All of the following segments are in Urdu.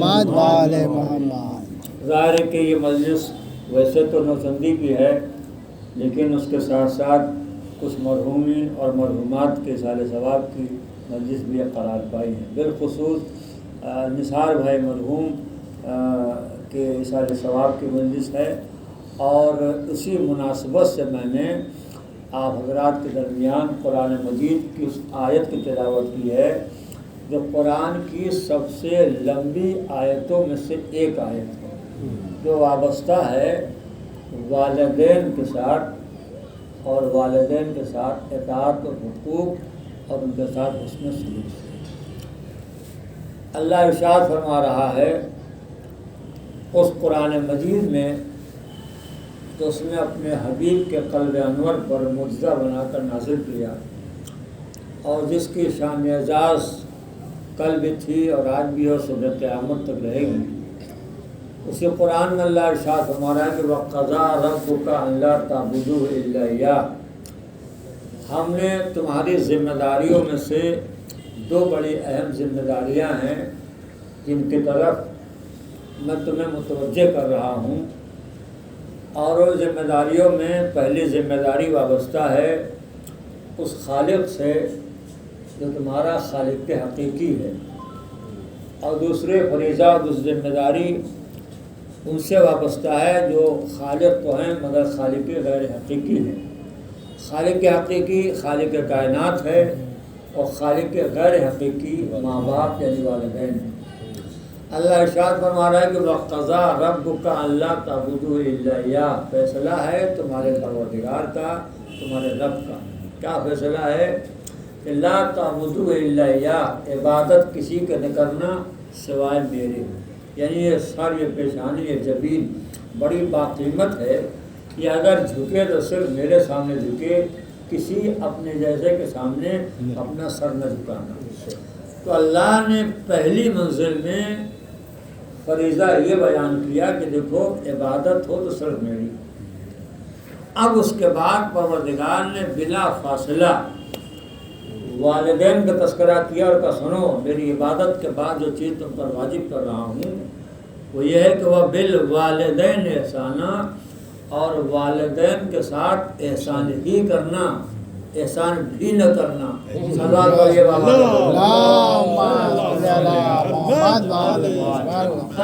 محمد وآل محمد۔ ظاہر ہے کہ یہ مجلس ویسے تو نوچندی کی ہے، لیکن اس کے ساتھ ساتھ کچھ مرحومین اور مرحومات کے اصالِ ثواب کی مجلس بھی قرار پائی ہے۔ بالخصوص نثار بھائی مرحوم کے اصالِ ثواب کی مجلس ہے، اور اسی مناسبت سے میں نے آپ حضرات کے درمیان قرآن مجید کی اس آیت کی تلاوت کی ہے جو قرآن کی سب سے لمبی آیتوں میں سے ایک آیت ہے، جو وابستہ ہے والدین کے ساتھ، اور والدین کے ساتھ اطاعت و حقوق اور ان کے ساتھ حسن سلوک سے۔ اللہ ارشاد فرما رہا ہے اس قرآن مجید میں تو اس نے اپنے حبیب کے قلب انور پر معجزہ بنا کر نازل کیا، اور جس کی شان اعزاز کل بھی تھی اور آج بھی اور صبح قیامت تک رہے گی۔ اسی قرآن میں اللہ ارشاد فرما رہا ہے کہ وَقَضَىٰ رَبُّكَ أَلَّا تَعْبُدُوا إِلَّا إِيَّاهُ، ہم نے تمہاری ذمہ داریوں میں سے دو بڑی اہم ذمہ داریاں ہیں جن کی طرف میں تمہیں متوجہ کر رہا ہوں، اور ان ذمہ داریوں میں پہلی ذمہ داری وابستہ ہے اس خالق سے جو تمہارا خالق حقیقی ہے، اور دوسرے فریضہ اور دوسری ذمہ داری ان سے وابستہ ہے جو خالق تو ہیں مگر خالق غیر حقیقی ہیں۔ خالق حقیقی خالق کائنات ہے، اور خالق غیر حقیقی ماں باپ یعنی والدین ہیں۔ اللہ ارشاد فرما رہا ہے کہ وَقَضَىٰ رَبُّكَ أَلَّا تَعْبُدُوا إِلَّا إِيَّاهُ، فیصلہ ہے تمہارے پروردگار کا، تمہارے رب کا۔ کیا فیصلہ ہے؟ کہ لا تعبدوا إِلَّا إِيَّاهُ، عبادت کسی کا نہ کرنا سوائے میرے، یعنی یہ سر، یہ پیشانی، یہ جبین بڑی باقیمت ہے، کہ اگر جھکے تو صرف میرے سامنے جھکے، کسی اپنے جیسے کے سامنے اپنا سر نہ جھکانا۔ تو اللہ نے پہلی منزل میں فریضہ یہ بیان کیا کہ دیکھو عبادت ہو تو صرف میری۔ اب اس کے بعد پروردگار نے بلا فاصلہ والدین کا تذکرہ کیا اور کہا سنو میری عبادت کے بعد جو چیز تم پر واجب کر رہا ہوں وہ یہ ہے کہ وہ بالوالدین احسانہ، اور والدین کے ساتھ احسان ہی کرنا، احسان بھی نہ کرنا۔ صلوات پڑھیے بابا۔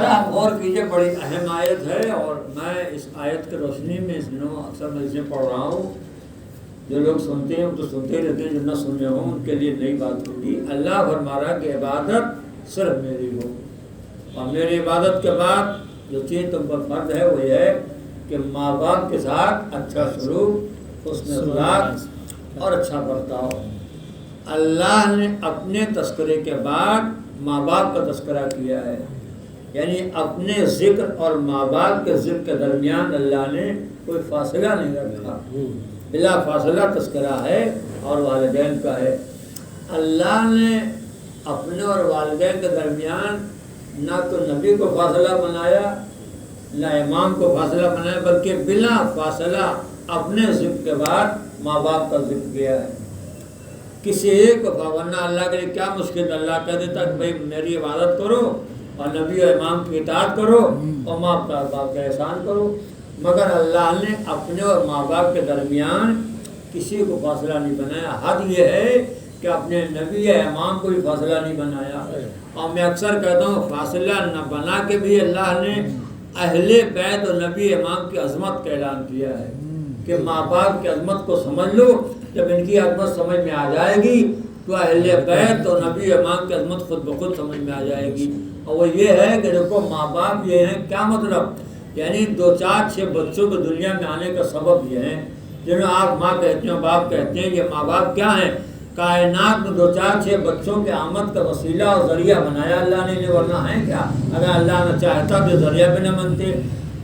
آپ غور کیجئے، بڑی اہم آیت ہے، اور میں اس آیت کے روشنی میں اس دنوں اکثر مجلسیں پڑھ رہا ہوں۔ جو لوگ سنتے ہیں وہ تو سنتے ہی رہتے ہیں، جو نہ سننے ہوں ان کے لیے نئی بات ہوگی۔ اللہ فرما رہا ہے کہ عبادت صرف میری ہو، اور میری عبادت کے بعد جو چیز تم پر فرض ہے وہ یہ ہے کہ ماں باپ کے ساتھ اچھا سلوک، حسن اخلاق اور اچھا برتاؤ۔ اللہ نے اپنے تذکرے کے بعد ماں باپ کا تذکرہ کیا ہے، یعنی اپنے ذکر اور ماں باپ کے ذکر کے درمیان اللہ نے کوئی فاصلہ نہیں رکھا، بلا فاصلہ تذکرہ ہے، اور والدین کا ہے۔ اللہ نے اپنے اور والدین کے درمیان نہ تو نبی کو فاصلہ بنایا نہ امام کو فاصلہ بنایا، بلکہ بلا فاصلہ اپنے ذکر کے بعد ماں باپ کا ذکر کیا ہے۔ کسی ایک کو، ورنہ اللہ کے لیے کیا مشکل، اللہ کہہ دیتا کہ بھائی میری عبادت کرو اور نبی اور امام کی اطاعت کرو اور ماں باپ کا احسان کرو، مگر اللہ نے اپنے اور ماں باپ کے درمیان کسی کو فاصلہ نہیں بنایا۔ حد یہ ہے کہ اپنے نبی یا امام کو بھی فاصلہ نہیں بنایا۔ اور میں اکثر کہتا ہوں فاصلہ نہ بنا کے بھی اللہ نے اہل بیت اور نبی امام کی عظمت کا اعلان کیا ہے کہ ماں باپ کی عظمت کو سمجھ لو، جب ان کی عظمت سمجھ میں آ جائے گی تو اہل بیت اور نبی امام کی عظمت خود بخود سمجھ میں آ جائے گی۔ اور وہ یہ ہے کہ دیکھو ماں باپ یہ ہیں، کیا مطلب، یعنی 2 4 6 بچوں کو دنیا میں آنے کا سبب یہ ہے، جنہیں آپ ماں کہتے ہیں باپ کہتے ہیں، یہ ماں باپ کیا ہیں؟ کائنات میں 2 4 6 بچوں کے آمد کا وسیلہ اور ذریعہ بنایا اللہ نے، ورنہ ہے کیا؟ اگر اللہ نہ چاہتا تو ذریعہ بھی نہ بنتے۔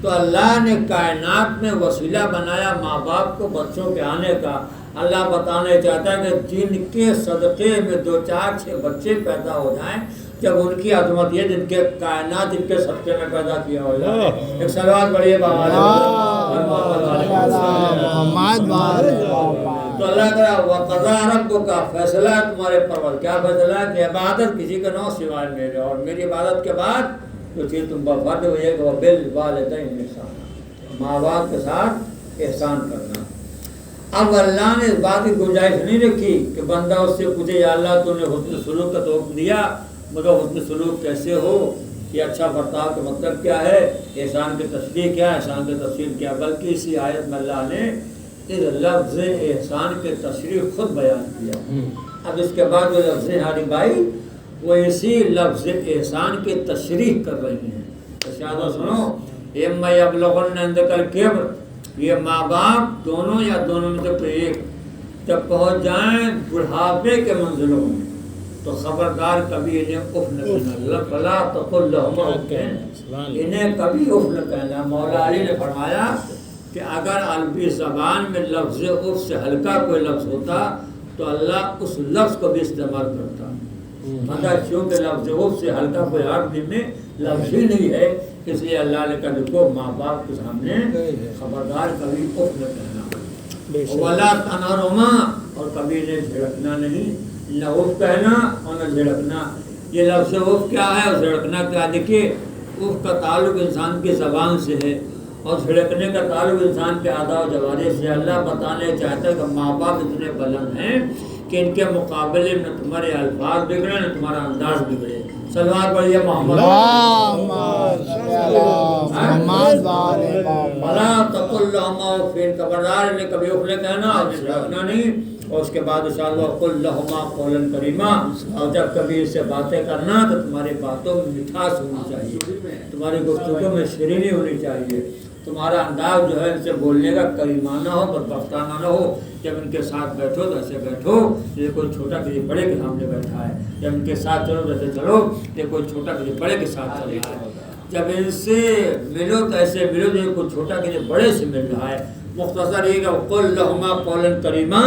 تو اللہ نے کائنات میں وسیلہ بنایا ماں باپ کو بچوں کے آنے کا۔ اللہ بتانا چاہتا ہے کہ جن کے صدقے میں 2 4 6 بچے پیدا ہو جائیں، جب ان کی عظمت یہ جن کے کائنات جن کے صدقے میں پیدا کیا ہو جائے۔ ایک صلوات پڑھیے بابا۔ تو اللہ تعالیٰ وَقَضَىٰ رَبُّكَ، فیصلہ ہے تمہارے پروردگار، کیا فیصلہ ہے؟ کہ عبادت کسی کا نہ سوائے میرے، اور میری عبادت کے بعد جو چیز تم پر فرض ہوئی ہے کہ وہ بالوالدین احسان، ماں باپ کے ساتھ احسان کرنا۔ اب اللہ نے اس بات کی گنجائش نہیں رکھی کہ بندہ اس سے پوچھے یا اللہ تو نے حسن سلوک کا تو حکم دیا، مگر حسن سلوک کیسے ہو، یہ اچھا برتاؤ کا مطلب کیا ہے، احسان کی تشریح کیا ہے، احسان کی تفصیل کیا، بلکہ اسی آیت میں اللہ نے اس لفظ احسان کے تشریح خود بیان کیا۔ اب اس کے بعد جو لفظ ہاری بھائی وہ اسی لفظ احسان کی تشریح کر رہی ہیں۔ ارشاد سنو، اما یبلغن عندک الکبر، یہ ماں باپ دونوں یا دونوں میں سے کوئی ایک جب پہنچ جائیں بڑھاپے کے منزلوں میں تو خبردار کبھی انہیں اف نہ کہنا، فلا تقل لہما اف، انہیں کبھی اف نہ کہنا۔ مولا علی نے فرمایا کہ اگر عربی زبان میں لفظ اف سے ہلکا کوئی لفظ ہوتا تو اللہ اس لفظ کو بھی استعمال کرتا، مگر چونکہ لفظ اف سے ہلکا کوئی عربی میں لفظ ہی نہیں ہے، اس لیے اللہ نے کہا دیکھو ماں باپ کے سامنے خبردار کبھی اف نہ کہنا، ولا تنہرہما، اور کبھی انہیں جھڑکنا نہیں، نہ اف کہنا اور نہ جھڑکنا۔ یہ لفظ اف کیا ہے اور جھڑکنا کیا؟ دیکھیے اف کا تعلق انسان کی زبان سے ہے اور جھڑکنے کا تعلق انسان کے اعضاء و جوارح سے۔ اللہ بتانے چاہتا ہے کہ ماں باپ اتنے بلند ہیں کہ ان کے مقابلے میں نہ تمہارے الفاظ بگڑے نہ تمہارا انداز بگڑے۔ سلوات پڑھیے محمد بلا تقل لہما اف، خبردار انہیں کبھی اف نہ کہنا اور جھڑکنا نہیں۔ اور اس کے بعد انشاءاللہ قل لہما قولا کریما، اور جب کبھی اس سے باتیں کرنا تو تمہاری باتوں میں مٹھاس ہونی چاہیے، تمہاری گفتگو میں شیرینی ہونی چاہیے، تمہارا انداز جو ہے ان سے بولنے کا کریمانہ ہو، بدبختانہ نہ ہو۔ جب ان کے ساتھ بیٹھو تو ایسے بیٹھو جیسے کوئی چھوٹا کسی بڑے کے سامنے بیٹھا ہے، جب ان کے ساتھ چلو ویسے چلو جیسے کوئی چھوٹا کسی بڑے کے ساتھ چل رہا ہے، جب ان سے ملو تو ایسے ملو جیسے کوئی چھوٹا کسی بڑے سے مل رہا ہے۔ مختصر یہ کہ قل لہما قولا کریما،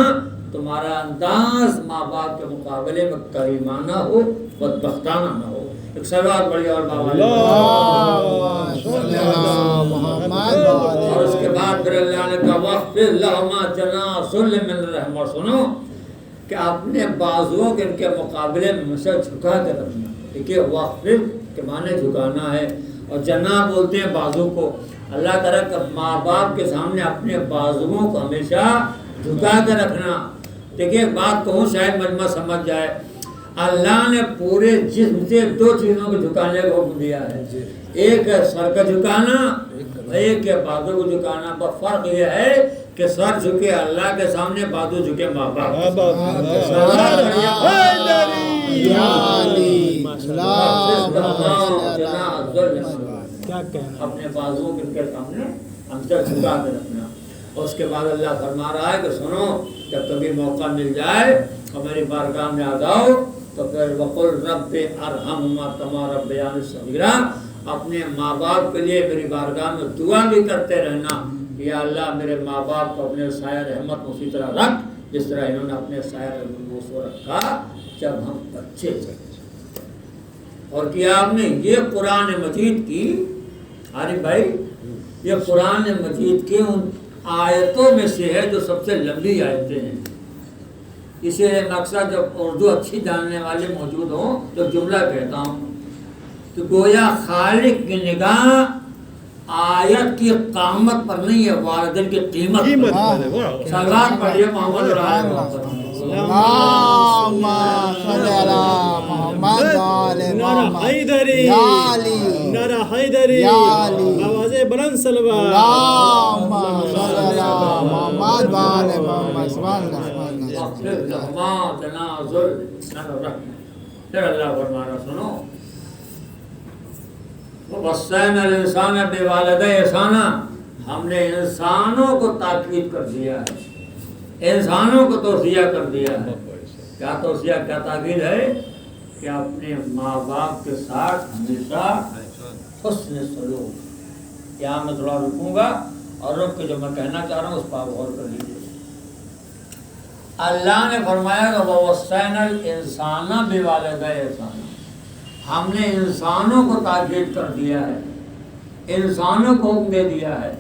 تمہارا انداز ماں باپ کے مقابلے میں کریمانہ ہو، بدبختانہ نہ ہو۔ ایک سلوات بڑی اور اور اس کے بعد پھر اللہ نے کہا وَاخْفِضْ لَهُمَا جَنَاحَ الذُّلِّ مِنَ الرَّحْمَةِ، اور سنو کہ اپنے بازوؤں کے ان کے مقابلے میں ہمیشہ جھکا کے رکھنا۔ دیکھیے وَاخْفِضْ کے معنی جھکانا ہے اور جناح بولتے ہیں بازو کو۔ اللہ تعالیٰ کہ ماں باپ کے سامنے اپنے بازوؤں کو ہمیشہ جھکا کے رکھنا۔ دیکھیے بات کہوں شاید مجمع سمجھ جائے، اللہ نے پورے جسم سے دو چیزوں کو جھکانے کا حکم دیا ہے، ایک ہے سر کا جھکانا، ایک ہے بازو کو جھکانا۔ بس فرق یہ ہے کہ سر جھکے اللہ کے سامنے، بازو جھکے ماں باپ کے اپنے بازو کے سامنے ہم سے جھکا کے رکھنا۔ اور اس کے بعد اللہ فرما رہا ہے کہ سنو جب کبھی موقع مل جائے اور میری بارگاہ میں آ جاؤ تو پھر وقل رب ارحمہما کما ربیانی صغیرا، اپنے ماں باپ کے لیے میری بارگاہ میں دعا بھی کرتے رہنا، یا اللہ میرے ماں باپ کو اپنے سایہ رحمت اسی طرح رکھ جس طرح انہوں نے اپنے سایہ رحمت کو رکھا جب ہم بچے تھے۔ اور کیا آپ نے یہ قرآن مجید کی عارف بھائی، یہ قرآن مجید کے ان آیتوں میں سے ہے جو سب سے لمبی آیتیں ہیں۔ اسے مقصد جب اردو اچھی جاننے والے موجود ہوں تو جملہ کہتا ہوں کہ گویا خالق کی نگاہ آیت کی قامت پر نہیں ہے، والدین کی قیمت پر۔ سلوات پڑھیے محمد نعرہ حیدری، آواز بلند سلوات۔ پھر اللہ فرمانا سنو وَوَصَّيْنَا الْإِنسَانَ بِوَالِدَيْهِ احْسَانًا، ہم نے انسانوں کو تاکید کر دیا ہے، انسانوں کو توصیہ کر دیا ہے۔ کیا توصیہ کیا تاکید ہے؟ کہ اپنے ماں باپ کے ساتھ ہمیشہ حسن سلوک۔ یہاں میں تھوڑا رکوں گا اور رک کے جو میں کہنا چاہ رہا ہوں اس پر غور کر لیجیے۔ اللہ نے فرمایا کہ وَوَصَّيْنَا الْإِنسَانَ بِوَالِدَيْهِ احْسَانًا، ہم نے انسانوں کو تاکید کر دیا ہے، انسانوں کو حکم دے دیا ہے،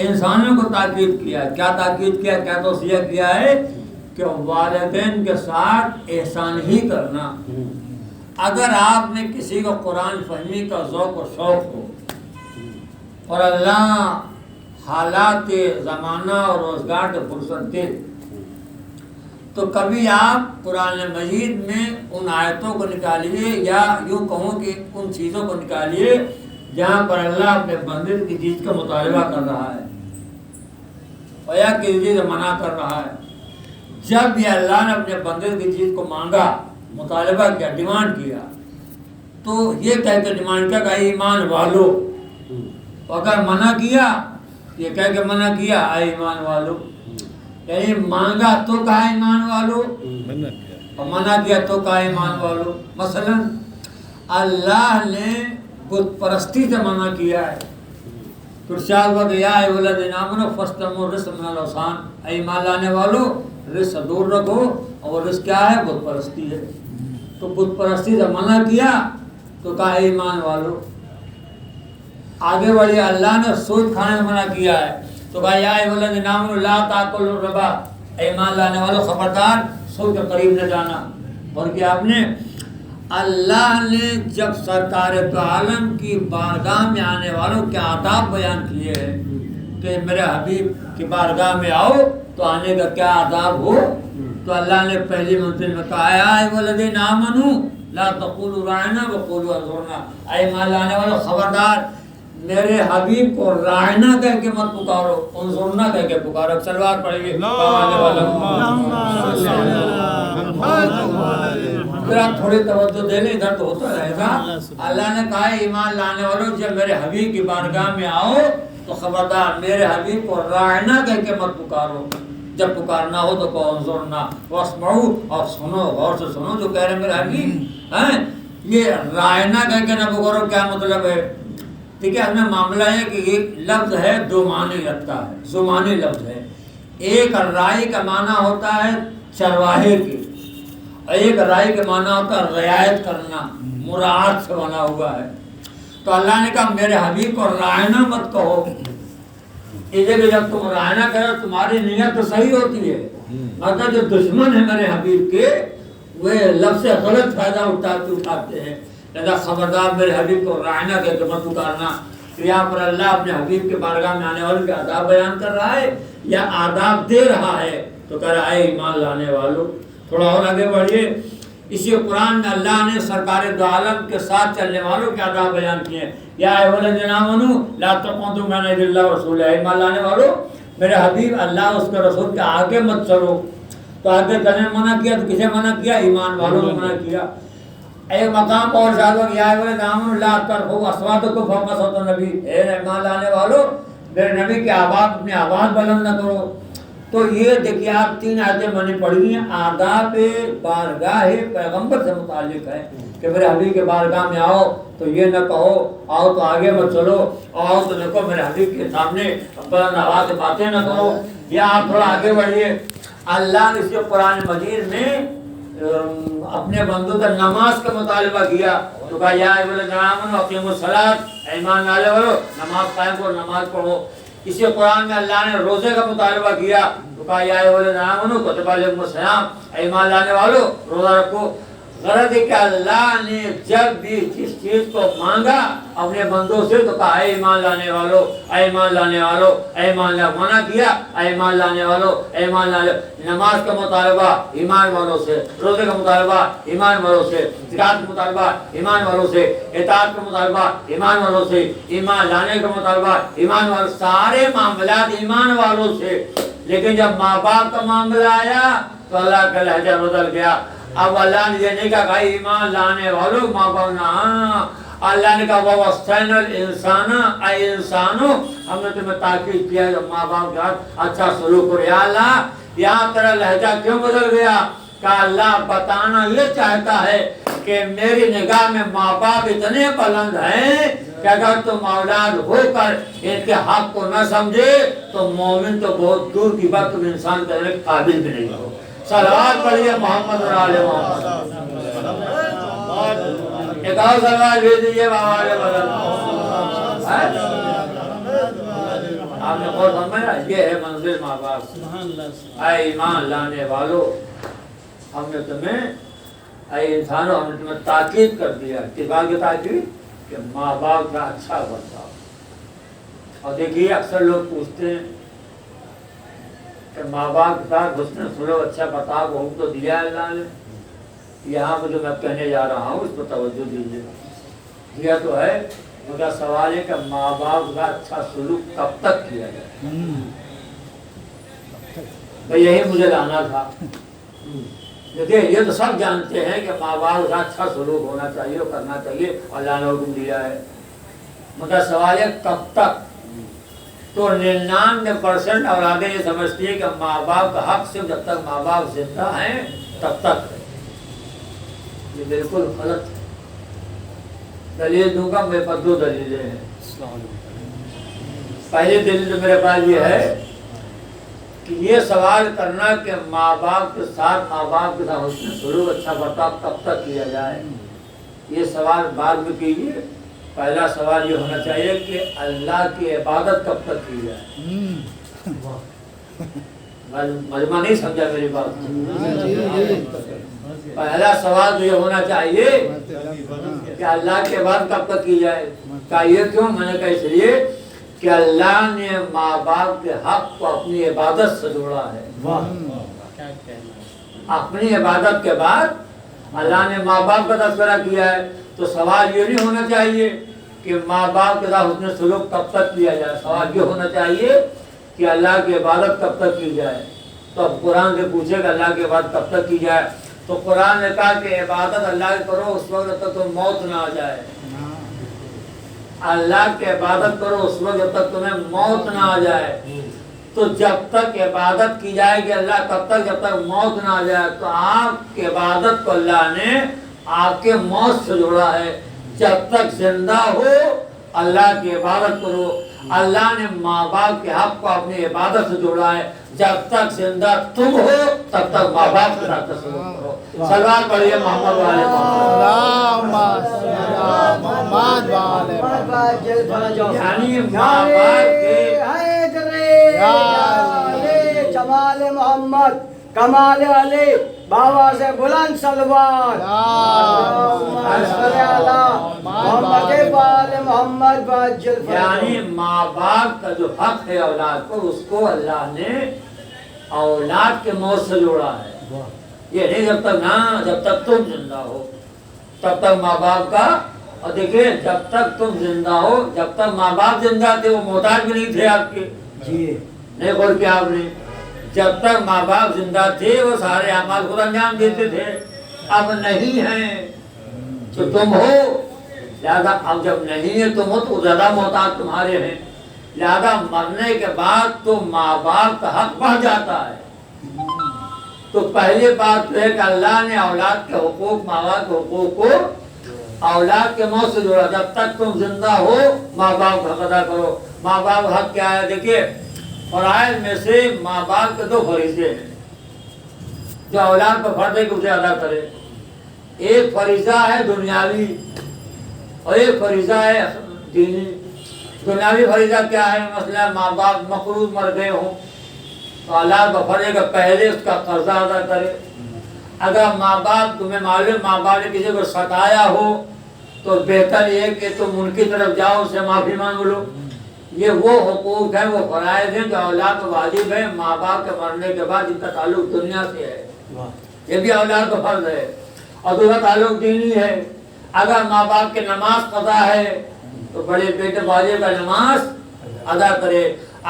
انسانوں کو تاکید کیا ہے۔ کیا تاکید کیا، کیا توصیہ کیا ہے؟ کہ والدین کے ساتھ احسان ہی کرنا۔ اگر آپ میں کسی کو قرآن فہمی کا ذوق و شوق ہو اور اللہ حالات زمانہ اور روزگار کے فرصت دے تو کبھی آپ قرآن مجید میں ان آیتوں کو نکالیے یا یوں کہوں کہ ان چیزوں کو نکالیے جہاں پر اللہ اپنے بندے کی چیز کا مطالبہ کر رہا ہے اور یا کسی چیز منع کر رہا ہے۔ جب بھی اللہ نے اپنے بندے کی چیز کو مانگا، مطالبہ کیا، ڈیمانڈ کیا، تو یہ کہہ کے ڈیمانڈ کیا کہ ایمان والو، اگر منع کیا یہ کہہ کے منع کیا اے ایمان والو، یعنی مانگا تو کہا ایمان والو اور منع کیا تو کہا ایمان والو۔ مثلا اللہ نے بت پرستی سے منع کیا ہے تو ارشاد ہوا کہ یا ایھا الذین آمنوا فاستموا الرزق من الاوثان، اے ایمان لانے والو رزق دور رکھو، اور رزق کیا ہے؟ بت پرستی ہے۔ تو بت پرستی سے منع کیا تو کہا اے ایمان والو۔ آگے بڑھیے، اللہ نے سود کھانے سے منع کیا ہے تو کہا یا ایھا الذین آمنوا لا تاکلوا الربا، اے ایمان لانے والو خبردار سود کے قریب نہ جانا۔ اور کیا آپ نے اللہ نے جب سرکار دو عالم کی بارگاہ میں آنے والوں کے آداب بیان کیے ہیں کہ میرے حبیب کی بارگاہ میں آؤ تو آنے کا کیا آداب ہو، تو اللہ نے پہلی منزل میں کہا یا ایھا الذین آمنوا لا تقولوا راعنا وقولوا انظرنا، اے ایمان لانے والوں خبردار میرے حبیب کو راعنا کہہ کے مت پکارو، انظرنا کہہ کے پکارو۔ سلوات پڑھیے ذرا تھوڑی توجہ دے لیں، ادھر تو ہوتا رہے گا۔ اللہ نے کہا ایمان لانے والوں جب میرے حبیب کی بارگاہ میں آؤ تو خبردار میرے حبیب کو راعنا کہہ کے مت پکارو، جب پکارنا ہو تو کہو انظرنا واسمعوا، اور سنو، غور سے سنو جو کہہ رہے ہیں میرے حبیب ہیں۔ یہ راعنا کہہ کے نہ پکارو کیا مطلب ہے؟ ٹھیک ہے، ہمیں معاملہ ہے کہ یہ لفظ ہے دو معنی رکھتا ہے، زمانی لفظ ہے۔ ایک رائی کا معنی ہوتا ہے چرواہے کی، اور ایک رائی کا معنی ہوتا ہے رعایت کرنا، مراعات سے بنا ہوا ہے۔ تو اللہ نے کہا میرے حبیب کو راعنا مت کہو، اس لیے کہ جب تم راعنا کرو تمہاری نیت تو صحیح ہوتی ہے، مگر جو دشمن ہے میرے حبیب کے وہ لفظ سے غلط فائدہ اٹھاتے ہیں۔ لہذا خبردار میرے حبیب کو راعنا کہہ کے مت پکارنا۔ یہاں پر اللہ اپنے حبیب کے بارگاہ میں آنے والوں کے آداب بیان کر رہا ہے یا آداب دے رہا ہے، تو کہہ رہا ہے ایمان لانے والوں۔ تھوڑا اور آگے بڑھیے، اسی قرآن میں اللہ نے سرکار دو عالم کے ساتھ چلنے والوں کے آداب بیان کیے ہیں۔ یا ایھا الذین آمنوا لا تقعدوا بین یدی اللہ ورسولہ، ایمان لانے والوں میرے حبیب اللہ اس کے رسول کے آگے مت چلو۔ تو آگے چلنے منع کیا تو کسے منع کیا؟ ایمان والوں کو منع کیا۔ ایک مقام اور شاد ہو یا ایھا الذین آمنوا لا ترفعوا اصواتکم فوق صوت النبی، اے ایمان لانے والوں میرے نبی کے آواز اپنی آواز بلند نہ کرو۔ تو یہ دیکھیے آپ تین آیتیں میں نے پڑھی ہیں، آداب بارگاہ پیغمبر سے متعلق ہے کہ میرے حبیب کے بارگاہ میں آؤ تو یہ نہ کہو آؤ تو آگے مت چلو، آؤ تو دیکھو میرے حبیب کے سامنے بلند آواز سے باتیں نہ کرو۔ یا آپ تھوڑا آگے بڑھیے، اللہ نے اس قرآن مجید میں اپنے بندوں کا نماز کا مطالبہ کیا تو کہا یا ایھا الذین آمنوا اقیموا الصلاۃ، ایمان والے والو نماز قائم کرو، نماز پڑھو۔ اسی قرآن میں اللہ نے روزے کا مطالبہ کیا تو کہا یا ایھا الذین آمنوا کتب علیکم الصیام، ایمان لانے والو روزہ رکھو۔ غرض ہے کہ اللہ نے جب بھی جس چیز کو مانگا اپنے بندوں سے تو کہا اے ایمان لانے والو، اے ایمان لانے والو، اے ایمان لانے، منع کیا اے ایمان لانے والو، اے ایمان لانے۔ نماز کا مطالبہ ایمان والوں سے، روزے کا مطالبہ ایمان والوں سے، زکات کا مطالبہ ایمان والوں سے، اطاعت کا مطالبہ ایمان والوں سے، ایمان لانے کا مطالبہ ایمان والوں، سارے معاملات ایمان والوں سے۔ لیکن جب ماں باپ کا معاملہ آیا تو اللہ کا لہجہ بدل گیا۔ اب اللہ نے یہ نہیں کہا ایمان لانے والوں ماں باپ نہ، اللہ نے کہا وَوَصَّيْنَا الْإِنسَانَ، اے انسانو ہم نے تمہیں تاکید کیا جب ماں باپ کے ساتھ اچھا سلوک کرو۔ یا اللہ یہاں تیرا لہجہ کیوں بدل گیا؟ کہ اللہ بتانا یہ چاہتا ہے کہ میری نگاہ میں ماں باپ اتنے بلند ہیں کہ اگر تم اولاد ہو کر ان کے حق کو نہ سمجھے تو مومن تو بہت دور کی بات، تم انسان کرنے کے قابل بھی نہیں ہو۔ صلوات پڑھیے محمد اور آل محمد۔ ایک اور سوال بھیج دیجیے بابا علیہ بدل۔ آپ نے غور فرمایا یہ ہے منزل ماں باپ۔ اے ایمان لانے والو ہم نے تمہیں اے انسانوں ہم نے تمہیں تاکید کر دیا، کس بات کی تاکید؟ کہ ماں باپ کا اچھا برتاؤ۔ اور دیکھیے اکثر لوگ پوچھتے ہیں کہ ماں باپ کے ساتھ حسن سلوک اچھا برتاؤ کو حکم تو دیا ہے اللہ نے، یہاں پہ جو میں کہنے جا رہا ہوں اس پر توجہ دیجیے، دیا تو ہے، مگر سوال ہے کہ ماں باپ کا اچھا سلوک کب تک کیا جائے؟ تو یہی مجھے لانا تھا۔ دیکھیے یہ تو سب جانتے ہیں کہ ماں باپ کا اچھا سلوک ہونا چاہیے اور کرنا چاہیے، اللہ نے حکم دیا ہے، مگر سوال ہے کب تک؟ تو 99% اولادیں یہ سمجھتی ہے کہ ماں باپ کا حق صرف جب تک ماں باپ زندہ ہیں تب تک ہے۔ یہ بالکل غلط ہے۔ دلیل دوں گا، میرے پاس 2 دلیلیں ہیں۔ پہلی دلیل تو میرے پاس یہ ہے کہ یہ سوال کرنا کہ ماں باپ کے ساتھ حسن سلوک اچھا برتاؤ کب تک کیا جائے، یہ سوال بعد میں کیجیے۔ پہلا سوال یہ ہونا چاہیے کہ اللہ کی عبادت کب تک کی جائے۔ مجمع نہیں سمجھا میری بات؟ پہلا سوال تو یہ ہونا چاہیے کہ اللہ کی عبادت کب تک کی جائے۔ کہا یہ کیوں؟ میں نے کہا اس لیے کہ اللہ نے ماں باپ کے حق کو اپنی عبادت سے جوڑا ہے۔ اپنی عبادت کے بعد اللہ نے ماں باپ کا تذکرہ کیا ہے، تو سوال یہ نہیں ہونا چاہیے کہ ماں باپ کے ساتھ حسن سلوک کب تک کیا جائے، سوال یہ ہونا چاہیے کہ اللہ کی عبادت کب تک کی جائے۔ تو اب قرآن سے پوچھے کہ اللہ کی عبادت کب تک کی جائے، تو قرآن نے کہا کہ عبادت اللہ کی کرو اس وقت جب تک تو موت نہ آ جائے۔ اللہ کی عبادت کرو اس وقت جب تک تمہیں موت نہ آ جائے۔ تو جب تک عبادت کی جائے گی اللہ تب تک جب تک موت نہ آ جائے۔ تو آپ کی عبادت کو اللہ نے آپ کے موت سے جوڑا ہے۔ جب تک زندہ ہو اللہ کی عبادت کرو۔ اللہ نے ماں باپ کے حق کو اپنی عبادت سے جوڑا ہے۔ جب تک زندہ تم ہو تب تک ماں باپ کے ساتھ تصور کرو۔ سلوات پڑھیے محمد والے یعنی ماں باپ کے جمال محمد کمال علی بابا سے بلند سلوات یعنی ماں باپ کا جو حق ہے اولاد پر اس کو اللہ نے اولاد کے موت سے جوڑا ہے۔ یہ نہیں جب تک تم زندہ ہو تب تک ماں باپ کا۔ اور دیکھیں جب تک تم زندہ ہو، جب تک ماں باپ زندہ تھے وہ محتاج بھی نہیں تھے آپ کے، نہیں بول کے آپ نے، جب تک ماں باپ زندہ تھے وہ سارے اعمال خود انجام دیتے تھے۔ اب نہیں ہیں تو تم ہو، لہذا اب جب نہیں ہے تم ہو تو زیادہ محتاج تمہارے ہیں، لہذا مرنے کے بعد تو ماں باپ کا حق بڑھ جاتا ہے۔ تو پہلی بات تو ہے کہ اللہ نے اولاد کے حقوق، ماں باپ کے حقوق کو اولاد کے موت سے جوڑا۔ جب تک تم زندہ ہو ماں باپ کا حق ادا کرو۔ ماں باپ کا حق کیا ہے؟ دیکھیے فرائض میں سے ماں باپ کے 2 فریضے ہیں جو اولاد پر فرض ہے کہ اسے ادا کرے۔ ایک فریضہ ہے دنیاوی اور ایک فریضہ ہے دینی۔ دنیاوی فریضہ کیا ہے؟ مثلا ماں باپ مقروض مر گئے ہوں تو اولاد پر فرض ہے کہ پہلے اس کا قرضہ ادا کرے۔ اگر ماں باپ تمہیں معلوم ماں باپ نے کسی کو ستایا ہو تو بہتر یہ کہ تم ان کی طرف جاؤ، ان سے معافی مانگ لو۔ یہ وہ حقوق ہیں، وہ فرائض ہیں جو اولاد کو واجب ہے ماں باپ کے مرنے کے بعد، جن کا تعلق دنیا سے ہے، یہ بھی اولاد کو فرض ہے۔ اور دوسرا تعلق دینی ہے۔ اگر ماں باپ کے نماز قضا ہے تو بڑے بیٹے واجب کا نماز ادا کرے۔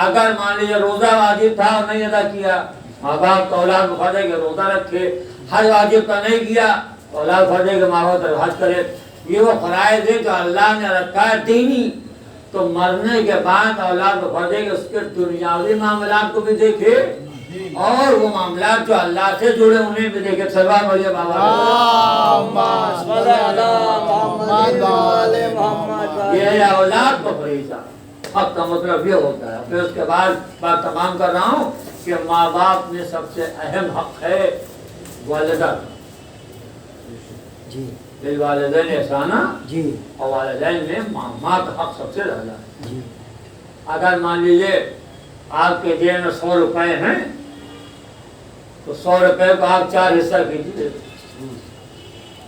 اگر مان لیجیے روزہ واجب تھا اور نہیں ادا کیا، ماں باپ کا اولاد کو فرض ہے کہ روزہ رکھے۔ حج واجب کا نہیں کیا، اولاد فرض ہے کہ ماں باپ حج کرے۔ یہ وہ فرائض ہے جو اللہ نے رکھا ہے دینی۔ تو مرنے کے بعد اولاد کو فرض ہے کہ اس کے دنیاوی معاملات کو بھی دیکھے اور وہ معاملات جو اللہ سے جڑے انہیں بھی دیکھے۔ سلوات پڑھیے بابا۔ یہ ہے اولاد کو فریضہ۔ حق کا مطلب یہ ہوتا ہے۔ پھر اس کے بعد بات تمام کر رہا ہوں کہ ماں باپ میں سب سے اہم حق ہے والدہ جی، بالوالدین احسانہ جی، اور والدین میں ماں کا حق سب سے زیادہ ہے۔ جی، اگر مان لیجیے آپ کے جیب میں 100 روپے ہیں تو 100 روپے کو آپ 4 حصہ کیجیے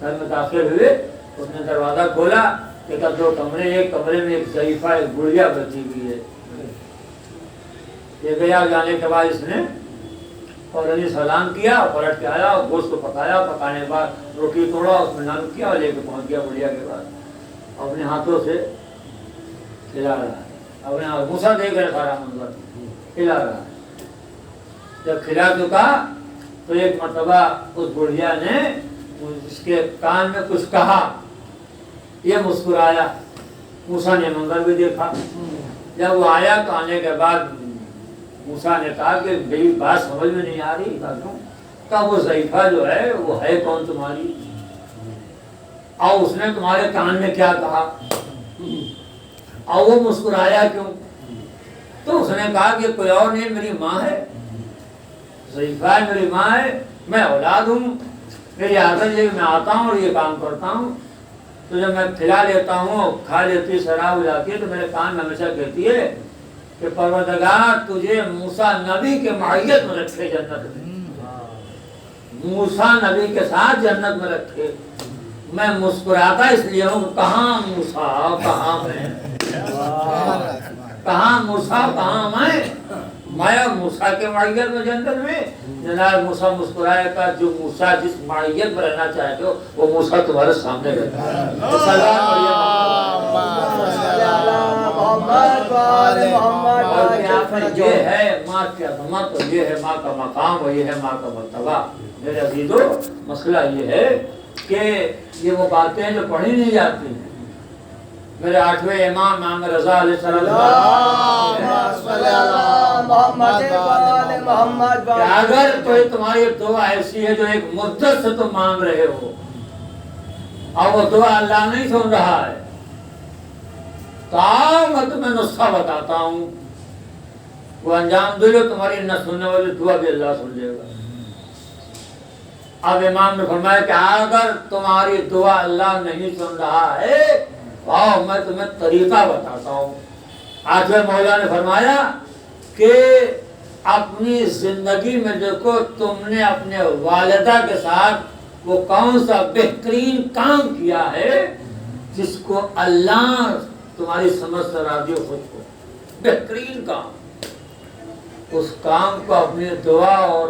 گھر میں داخل ہوئے، اس نے دروازہ کھولا، دیکھا 2 کمرے، ایک کمرے میں ایک ضعیفہ ایک بڑھیا بیٹھی ہوئی ہے۔ یہ گیا، جانے کے بعد اس نے فوراً سلام کیا، پلٹ کے آیا، گوشت کو پکایا، پکانے کے بعد روٹی توڑا، اس میں نرم کیا اور لے کے پہنچ گیا بڑھیا کے بعد، اپنے ہاتھوں سے کھلا رہا ہے، اپنے موسیٰ دیکھ رہے سارا منظر، کھلا رہا ہے۔ جب کھلا چکا تو ایک مرتبہ اس بڑھیا نے اس کے کان میں کچھ کہا، یہ مسکرایا، موسیٰ نے منظر بھی دیکھا۔ جب وہ آیا تو آنے کے بعد موسیٰ نے کہا کہ میری بات سمجھ میں نہیں آ رہی، کہا وہ ضعیفہ جو ہے وہ ہے کون تمہاری، اور اس نے تمہارے کان میں کیا کہا، اور وہ مسکرایا کیوں؟ تو اس نے کہا کہ کوئی اور نہیں، میری ماں ہے، ضعیفہ ہے، میری ماں ہے، میں اولاد ہوں، میری عادت یہ میں آتا ہوں اور یہ کام کرتا ہوں، تو جب میں کھلا لیتا ہوں، کھا لیتی، شراب ہو جاتی ہے، تو میرے کان میں ہمیشہ کہتی ہے کہ پروردگار تجھے موسیٰ نبی کے معیت میں رکھے جنت میں، موسیٰ نبی کے ساتھ جنت میں رکھے۔ میں مسکراتا اس لیے ہوں، کہاں موسیٰ کہاں میں، کہاں موسیٰ کہاں میں موسیٰ کے معیت میں جنت میں۔ جناب موسیٰ مسکرائے کہا جو موسیٰ جس معیت میں رہنا چاہتے ہو وہ موسیٰ تمہارے سامنے رہتا ہے۔ یہ ہے ماں کی عظمت، یہ ہے ماں کا مقام، اور یہ ہے ماں کا مرتبہ۔ میرے عزیزو، مسئلہ یہ ہے کہ یہ وہ باتیں جو پڑھی نہیں جاتی ہیں۔ میرے 8ویں امام امام رضا علیہ السلام کہ اگر کوئی تمہاری دعا ایسی ہے جو ایک مدت سے تم مانگ رہے ہو اور وہ دعا اللہ نہیں سن رہا ہے تو آؤ میں تمہیں نسخہ بتاتا ہوں، وہ انجام دے جو تمہاری نہ سننے والی دعا بھی اللہ سن لے گا۔ اب امام نے فرمایا کہ اگر تمہاری دعا اللہ نہیں سن رہا ہے آؤ میں تمہیں طریقہ بتاتا ہوں۔ 8ویں مولا نے فرمایا کہ اپنی زندگی میں دیکھو تم نے اپنے والدہ کے ساتھ وہ کون سا بہترین کام کیا ہے جس کو اللہ تمہاری سمجھ سے راضی ہو، خود کو بہترین کام، اس کام کو اپنی دعا اور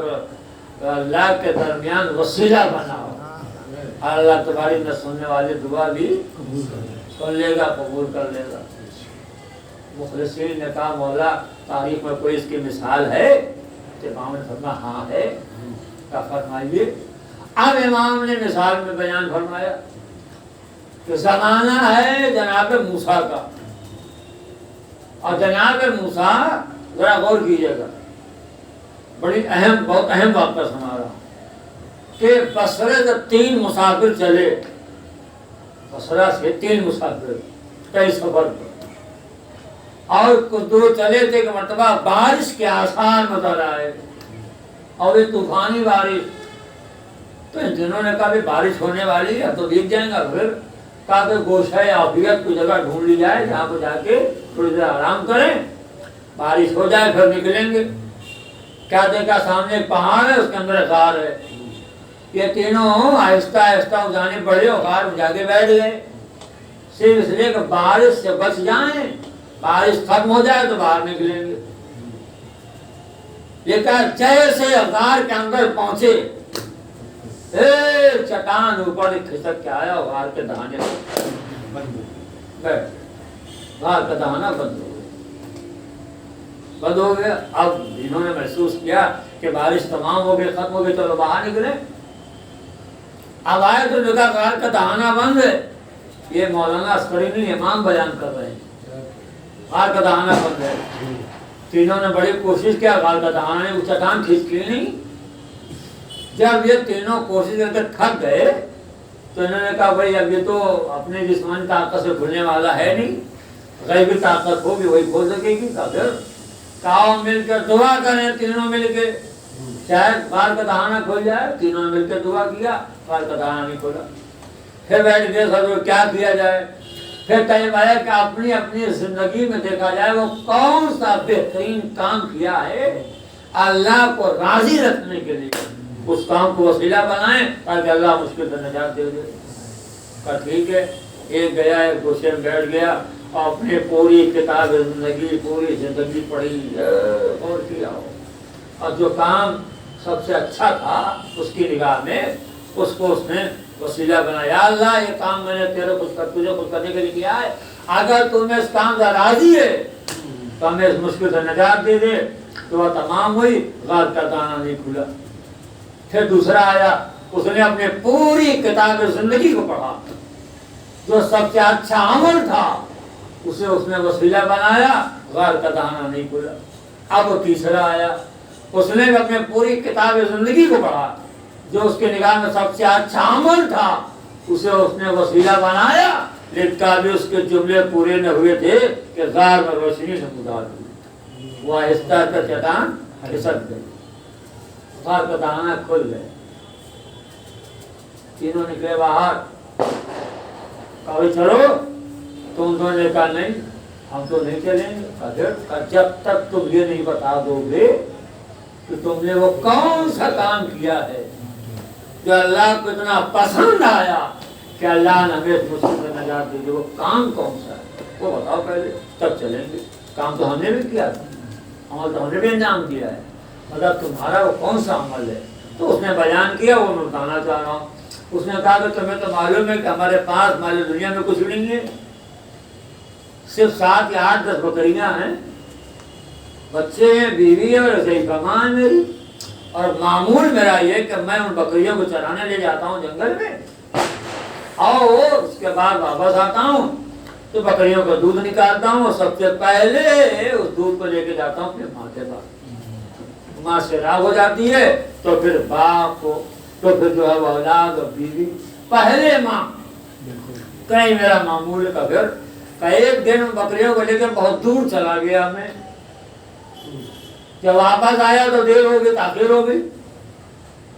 اللہ کے درمیان وسیلہ بناؤ، اللہ تمہاری نہ سننے والی دعا بھی سن لے گا، قبول کر لے گا۔ مخلصین نے کہا مولا تاریخ میں کوئی اس کی مثال ہے؟ امام نے فرمایا ہاں ہے، کیا فرمائیے؟ اب امام نے مثال میں بیان فرمایا کہ زمانہ ہے جناب موسیٰ کا، اور جناب موسیٰ ذرا غور کیجیے گا، بڑی اہم بہت اہم واقعہ سنا رہا ہوں کہ بصرے سے 3 مسافر چلے، بصرہ سے 3 مسافر کئی سفر پر، اور کچھ دور چلے تھے کہ مرتبہ بارش کے آثار نظر آئے اور یہ طوفانی بارش، تو ان دنوں نے کہا بھی بارش ہونے والی ہے تو بھیگ جائیں گا، پھر کہا کہ گوشہ عافیت کی جگہ ڈھونڈ لی جائے جہاں پہ جا کے تھوڑی دیر آرام کریں، بارش ہو جائے پھر نکلیں گے۔ کیا دیکھا سامنے ایک پہاڑ ہے، اس کے اندر غار ہے، یہ تینوں آہستہ آہستہ جانے پڑے اور غار میں جا کے بیٹھ گئے، صرف اس لیے کہ بارش سے بچ جائیں، بارش ختم ہو جائے تو باہر نکلیں گے۔ یہ کہا جیسے غار کے اندر پہنچے ایک چٹان اوپر کھسک کے آیا اور غار کے دہانے بیٹھ، غار کا دہانا بند ہو گیا۔ اب انہوں نے محسوس کیا کہ بارش تمام ہو گئی، ختم ہو گئی، چلو باہر نکلے۔ اب آئے تو دیکھا غار کا دہانا بند ہے، یہ مولانا عسکری نہیں امام بیان کر رہے ہیں، غار کا دہانا بند ہے۔ تینوں نے بڑی کوشش کیا، غار کا دہانا نے وہ چٹان کھینچ لی نہیں۔ جب یہ تینوں کوشش کر کے تھک گئے تو انہوں نے کہا بھائی اب یہ تو اپنے جسمانی طاقت سے کھلنے والا ہے نہیں، غیبی طاقت ہوگی وہی کھول سکے گی، پھر کہاں مل کر دعا کریں، تینوں مل کے شاید غار کا دہانا کھل جائے۔ تینوں نے مل کے دعا کیا، غار کا دہانا نہیں کھولا۔ پھر بیٹھ گئے سب کیا کیا جائے، پھر ٹائم آیا کہ اپنی اپنی زندگی میں دیکھا جائے وہ کون سا بہترین کام کیا ہے اللہ کو راضی رکھنے کے لیے، اس کام کو وسیلہ بنائیں تاکہ اللہ مشکل سے نجات دے دے. کہا ٹھیک ہے. ایک گیا ایک گوشے میں بیٹھ گیا اور اپنے پوری کتاب زندگی پوری زندگی پڑھی اور کیا. اور جو کام سب سے اچھا تھا اس کی نگاہ میں اس کو اس نے وسیلہ بنایا. اللہ یہ کام میں نے تجھے خود کرنے کے لیے کیا ہے, اگر تمہیں اس کام سے راضی ہے تو ہمیں اس مشکل سے نجات دے دے. تو وہ تمام ہوئی, غار کا دانہ نہیں کھلا. پھر دوسرا آیا, اس نے اپنے پوری کتاب زندگی کو پڑھا, جو سب سے اچھا عمل تھا اسے اس نے وسیلہ بنایا, غار کا دانہ نہیں کھلا. اب وہ تیسرا آیا, اس نے اپنے پوری کتاب زندگی کو پڑھا, جو اس کے نگاہ میں سب سے اچھا عمل تھا اسے اس نے وسیلہ بنایا, لکھا بھی اس کے جملے پورے نہ ہوئے تھے کہ غار میں روشنی نمودار ہوئی. وہ آہستہ آہستہ چٹان کھسک گئی, غار کا دانہ کھل گئے. تینوں نکلے باہر. کہا چلو. تم دونوں نے کہا نہیں ہم تو نہیں چلیں گے. کہا جب تک تم یہ نہیں بتا دو گے کہ تم نے وہ کون سا کام کیا ہے جو اللہ کو اتنا پسند آیا کہ اللہ نے ہمیں اس مشکل سے نجات دی, وہ کام کون سا ہے وہ بتاؤ پہلے, تب چلیں گے. کام تو ہم نے بھی کیا تھا, عمل تو ہم نے بھی انجام دیا ہے, مطلب تمہارا وہ کون سا عمل ہے. تو اس نے بیان کیا, وہ میں بتانا چاہ رہا ہوں. اس نے کہا کہ تمہیں تو معلوم ہے کہ ہمارے پاس ہماری دنیا میں کچھ نہیں ہے, صرف 7 یا 8 10 بکریاں ہیں, بچے ہیں, بیوی ہے اور صحیح کمان میری. اور معمول میرا یہ کہ میں ان بکریوں کو چرانے لے جاتا ہوں جنگل میں, اور اس کے بعد واپس آتا ہوں تو بکریوں کا دودھ نکالتا ہوں, اور سب سے پہلے اس دودھ کو لے کے جاتا ہوں اپنے ماں کے پاس. ماں سے راغ ہو جاتی ہے تو پھر باپ کو, تو پھر جو ہے وہ اولاد اور بیوی. پہلے ماں. کہیں میرا معمول کا گھر. ایک دن بکریوں کو لے کر بہت دور چلا گیا میں, جب واپس آیا تو دیر ہو گئی, تاخیر ہو گئی,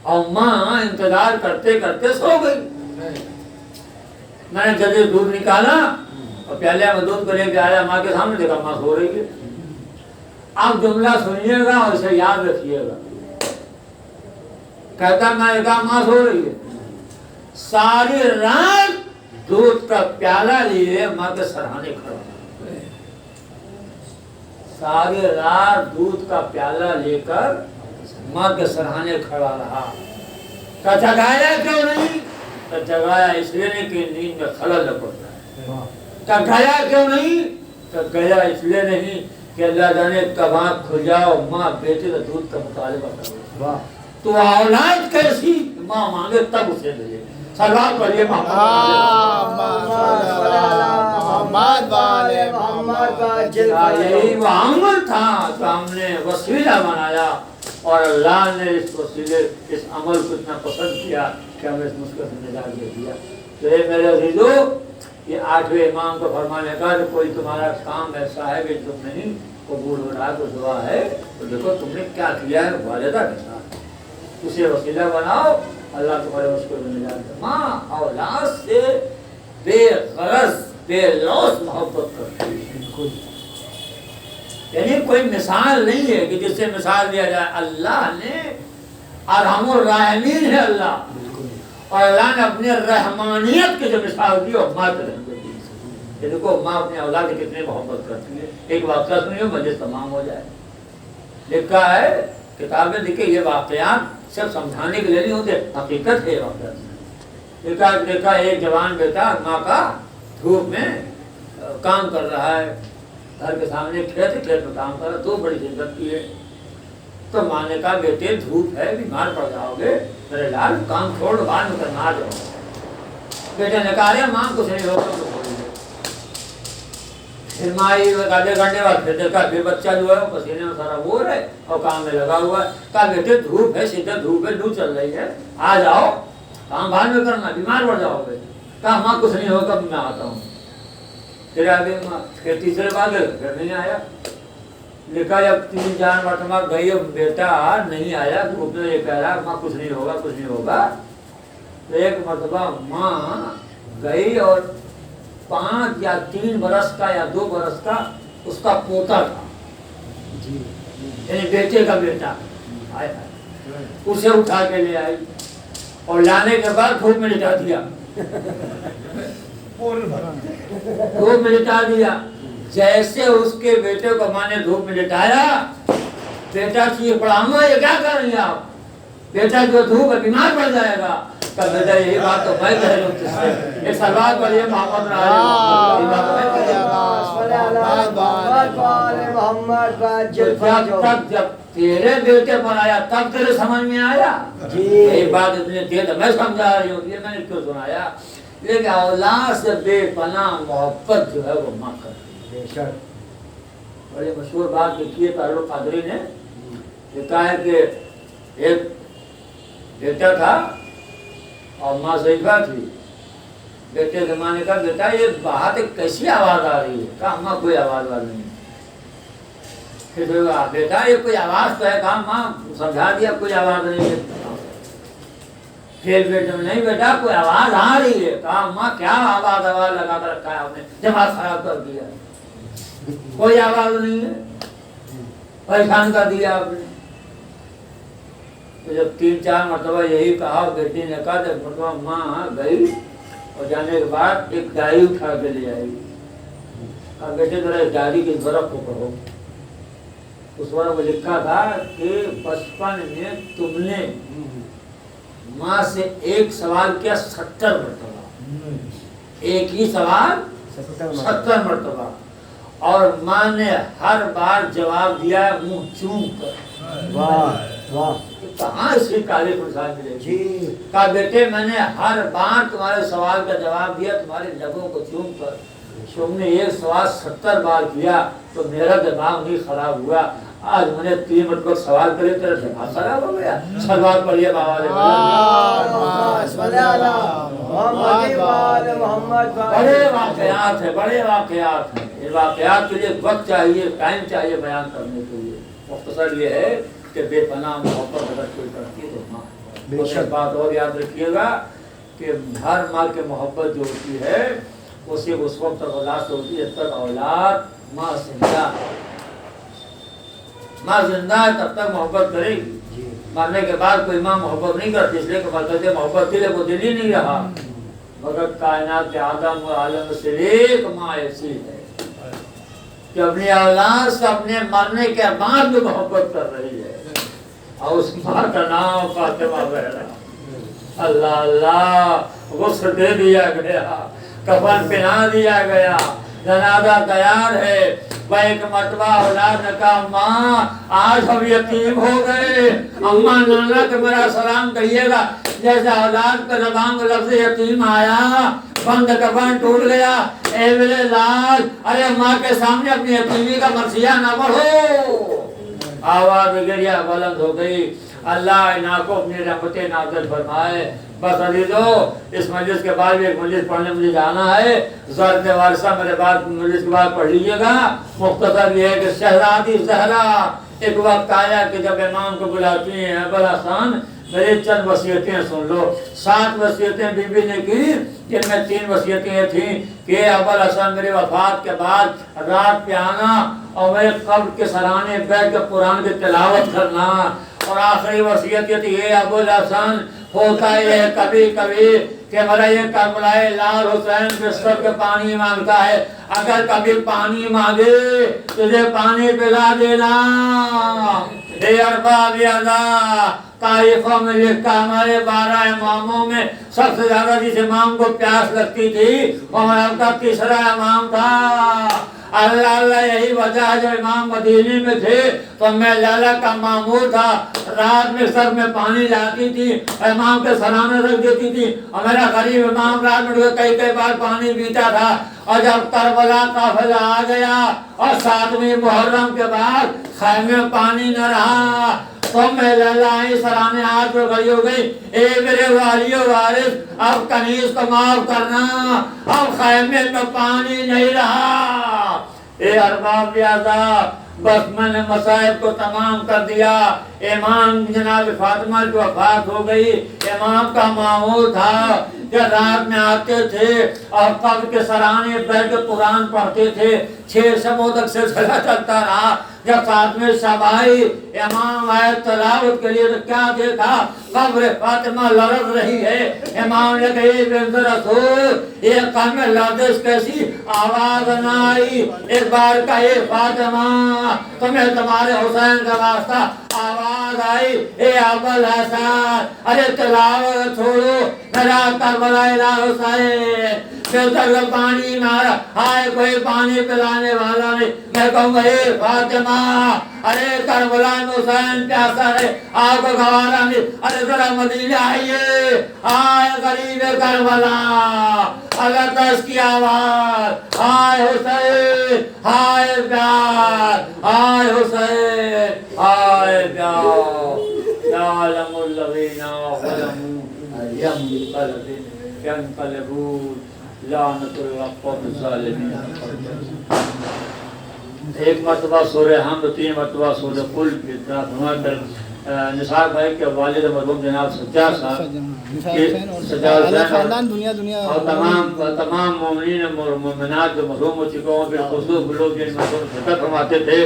اور ماں انتظار کرتے کرتے سو گئی. میں نے جلدی دودھ نکالا اور پیالے میں دودھ کو لے کے آیا, ماں کے سامنے دیکھا ماں سو رہی ہے. آپ جملہ سنیے گا اور اسے یاد رکھیے گا. کہتا میں نے کہا ماں سو رہی ہے. ساری رات دودھ کا پیالہ لیے ماں کے سرہانے کھڑا, ساری رات دودھ کا پیالہ لے کر ماں کے سرہانے کھڑا رہا. کہا جگایا کیوں نہیں؟ کہا جگایا اس لیے نہیں کہ نیند میں خلل نہ پڑتا ہے. کہا گیا کیوں نہیں؟ کہا گیا اس لیے نہیں کہ اللہ جانے کب آنکھ کھل جاؤ ماں بیٹے کا دودھ کا مطالبہ کرو. تو اولاد کیسی ماں مانگے تب اسے دے. سلام پڑھیے یہی وہ عمل تھا تو ہم نے وسیلہ بنایا, اور اللہ نے اس وسیلے اس عمل کو اتنا پسند کیا کہ ہمیں اس مشکل سے نجات دے دیا. تو یہ میرے عزیزو, یہ 8ویں امام کو فرمانے کا کہ کوئی تمہارا کام ایسا ہے کہ تم نہیں قبول ہو رہا تو دعا ہے, تو دیکھو تم نے کیا کیا ہے والدہ کے ساتھ, اسے وسیلہ بناؤ, اللہ تمہارے مشکل میں نجات دے. ماں اولاد سے بے غرض بے لوث محبت کرتی ہے, یعنی کوئی مثال نہیں ہے کہ جس سے مثال دیا جائے. اللہ نے ارحم الراحمین ہے اللہ, اور اللہ نے اپنی رحمانیت کی جو مثال دی وہ ماں کے رحمت دی. دیکھو ماں اپنے اولاد سے کتنی محبت کرتی ہے. ایک واقعہ سنیے مجلس تمام ہو جائے. لکھا ہے کتابیں لکھے, یہ واقعات صرف سمجھانے کے لیے نہیں ہوتے, حقیقت ہے واقعات. دیکھا ایک جوان بیٹا ماں کا دھوپ میں کام کر رہا ہے, گھر کے سامنے کھیت میں کام کر رہا ہے, 2 بڑی شدت کی ہے. تو ماں نے کہا بیٹے دھوپ ہے بیمار پڑ جاؤ گے, میرے لال کام چھوڑ بعد میں کرنا آ جاؤ. بیٹے نے کہا رہے ماں کچھ نہیں ہوگا تو چھوڑ دے. پھر ماں آدھے گھنٹے بعد پھر دیکھا پھر بچہ جو ہے وہ پسینے میں سارا بور ہے اور کام میں لگا ہوا ہے. کہا بیٹے دھوپ ہے, شدت دھوپ ہے, لو چل رہی ہے, آ جاؤ کام بعد میں کرنا, بیمار پڑ جاؤ گے. کہا ماں کچھ نہیں ہوگا میں آتا ہوں. پھر آگے پھر تیسرے بعد پھر نہیں آیا. لکھا جب 3-4 مرتبہ گئی بیٹا نہیں آیا, دھوپ میں یہ کہہ رہا ماں کچھ نہیں ہوگا کچھ نہیں ہوگا. تو ایک مرتبہ ماں گئی اور 5 یا 3 برس کا یا 2 برس کا اس کا پوتا تھا, یعنی بیٹے کا بیٹا. اسے اٹھا کے لے آئی اور لانے کے بعد دھوپ میں لٹا دیا، دھوپ میں لٹا دیا۔ جیسے اس کے بیٹے کو ماں نے دھوپ میں لٹایا، بیٹا چیخ پڑا، اماں یہ کیا کر رہی ہیں آپ؟ بیٹا جو دھوپ ہے بیمار پڑ جائے گا۔ کہ بیٹا یہی بات تو میں کہہ رہی ہوں تجھ سے، ایک سلوات پڑھیے محمد جب تیرے بیٹے پر آیا تب تیرے سمجھ میں آیا یہ بات اتنی دیر تو میں سمجھا رہی ہوں، یہ میں نے کیوں سنایا؟ لیکن اولاد سے بے پناہ محبت جو ہے وہ ماں کرتی ہے۔ بڑی مشہور بات لکھی ہے تعلق قادری نے، لکھا ہے کہ ایک بیٹا تھا اور ماں ضعیفہ تھی۔ بیٹے کے ماں نے کہا بیٹا یہ بات کیسی آواز آ رہی ہے؟ کہا ماں کوئی آواز نہیں۔ پھر بیٹا یہ کوئی آواز تو ہے؟ کہا ماں سمجھا دیا کوئی آواز نہیں ہے۔ پھر بیٹے نہیں بیٹا کوئی آواز آ رہی ہے۔ کہا ماں کیا آواز لگا کر رکھا ہے آپ نے، دماغ خراب کر دیا، کوئی آواز نہیں ہے، پریشان کر دیا آپ نے۔ تو جب 3-4 مرتبہ یہی کہا، بیٹی نے کہا جب مرتبہ ماں گئی اور جانے کے بعد ایک ڈائری اٹھا کے لے آئی۔ کہا بیٹے ذرا اس ڈائری کی ورق کو پڑھو۔ اس ورق میں لکھا تھا کہ بچپن میں تم نے ماں سے ایک سوال کیا 70 مرتبہ، ایک ہی سوال 70 مرتبہ، اور ماں نے ہر بار جواب دیا منہ چوم کر۔ واہ واہ، کہاں اس کی تعریف مثال ملے گی؟ کہا بیٹے میں نے ہر بار تمہارے سوال کا جواب دیا تمہارے لبوں کو چوم کر، تم نے ایک سوال 70 بار کیا تو میرا دماغ نہیں خراب ہوا۔ آج میں نے 3 مرتبہ سوال کرے تیرا دماغ خراب ہو گیا؟ سلوات پڑھیے بابا علیہ بڑے واقعات ہیں، بڑے واقعات ہیں۔ ان واقعات کے لیے وقت چاہیے، ٹائم چاہیے بیان کرنے کے لیے۔ مختصر یہ ہے کہ بے پناہ محبت اگر کوئی کرتی ہے تو ماں۔ ایک بات اور یاد رکھیے گا کہ ہر ماں کی محبت جو ہوتی ہے وہ صرف اس وقت تک اولاد سے ہوتی ہے جب تک اولاد ماں زندہ ہے۔ ماں زندہ ہے تب تک محبت کرے گی، مرنے کے بعد کوئی ماں محبت نہیں کرتی، اس لیے کہ مرتے محبت دل کو دل ہی نہیں رہا۔ مگر کائنات کے آدم و عالم سے ایک ماں ایسی ہے کہ اپنی اولاد سے اپنے مرنے کے بعد بھی محبت کر رہی ہے، اور اس ماں کا نام فاطمہ زہرا۔ اللہ اللہ، غسل دے دیا گیا، کفن پہنا دیا گیا، جنازہ تیار ہے۔ ایک مرتبہ اولاد نے کہا ماں آج ہم یتیم ہو گئے، اماں نانا کہ میرا سلام کہیے گا۔ جیسے اولاد پہ زبان کو لفظ یتیم آیا، بند کفن ٹوٹ گیا۔ اے میرے لال، ارے ماں کے سامنے اپنی یتیمی کا مرثیہ نہ پڑھو۔ آواز گریہ بلند ہو گئی۔ اللہ انہاں کو اپنی رحمت نازل فرمائے۔ بس عزیزو، اس مجلس کے بعد بھی ایک مجلس پڑھنے مجھے جانا ہے۔ زرد وارثہ میرے بعد مجلس کے بعد پڑھ لیجیے گا۔ مختصر یہ ہے کہ شہزادی زہرا ایک وقت آیا کہ جب امام کو بلاتی ہیں ابو الحسن میری چند وصیتیں سن لو۔ 7 وصیتیں بی بی نے کی، جن میں 3 وصیتیں تھیں کہ ابو الحسن میری وفات کے بعد رات پہ آنا اور میرے قبر کے سرانے بیٹھ کے قرآن کی تلاوت کرنا، اور آخری وصیت یہ تھی اے ابو الحسن ہوتا ہے کبھی کبھی کہ میرا یہ کربلائے لال حسین بستر کے پانی مانگتا ہے، اگر کبھی پانی مانگے تجھے پانی پلا دینا۔ اے ارباب ادا، تاریخوں میں لکھا ہمارے 12 اماموں میں سب سے زیادہ جس امام کو پیاس لگتی تھی وہ ہمارا کا تیسرا امام تھا۔ اللہ اللہ، یہی وجہ ہے جو امام مدینے میں تھے تو میں لالا کا مامور تھا، رات میں سر میں پانی لاتی تھی، امام کے سرانے رکھ دیتی تھی، اور میرا غریب امام رات میں کئی بار پانی پیتا تھا۔ اور جب کربلا قافلہ آ گیا اور 7ویں محرم کے بعد خیمے میں پانی نہ رہا تو میں لالا سرانے ہاتھ میں کھڑی ہو گئی، اے میرے والی و وارث اب کنیز کو معاف کرنا، اب خیمے میں پانی نہیں رہا۔ اے ارباب بیازا، بس میں نے مصائب کو تمام کر دیا۔ امام جناب فاطمہ کی وفات ہو گئی۔ امام کا معمول تھا کہ رات میں آتے تھے اور قبر کے سرانے بیٹھ کے قرآن پڑھتے تھے۔ 6 شبوں تک سلسلہ چلتا رہا۔ جب 7ویں شب آئی، امام آئے تلاوت کے لیے، تو کیا دیکھا؟ قبر فاطمہ لرز رہی ہے۔ امام نے کہا اے بنت رسول، یہ قبر میں لرزش کیسی؟ آواز نہ آئی۔ ایک بار کہا اے فاطمہ، تمہیں تمہارے حسین کا واسطہ آواز آئی، اے ابوالحسن، ارے تلاوت چھوڑو، میرا کربلا الہ حسین۔ پھر تک پانی مارا، ہائے کوئی پانی پلانے والا نہیں۔ میں کہوں گا اے فاطمہ، ارے کربلا میں حسین پیاسا ہے، آپ کو گوارا نہیں، ارے ذرا مدینے آئیے، آئے غریب کربلا، اگر دس کی آواز، ہائے حسین، ہائے پیار، ہائے حسین، ہائے پیار، یعلم الذین ظلموا ینقلبون لعنت اللہ قوم الظالمین۔ ایک مرتبہ سورہ حمد، 3 مرتبہ سورہ قل کی طرف نثار بھائی کے والد مرحوم جناب سجاد صاحب خاندان دنیا اور تمام مومنین اور مومنات جو مرحوم ہو چکے ہیں، بالخصوص لوگ جن مرحوم شکر فرماتے تھے،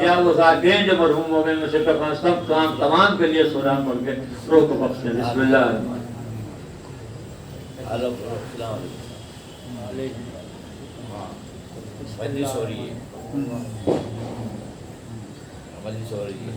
یا وہ ذاکرین جو مرحوم ہو گئے میں شکر فرماتے، سب تمام کے لیے سورہ پڑھ کے روح کو بخش دیں۔ بسم اللہ الرحمن الرحیم۔ مجلس ہو رہی ہے، مجلس ہو رہی ہے۔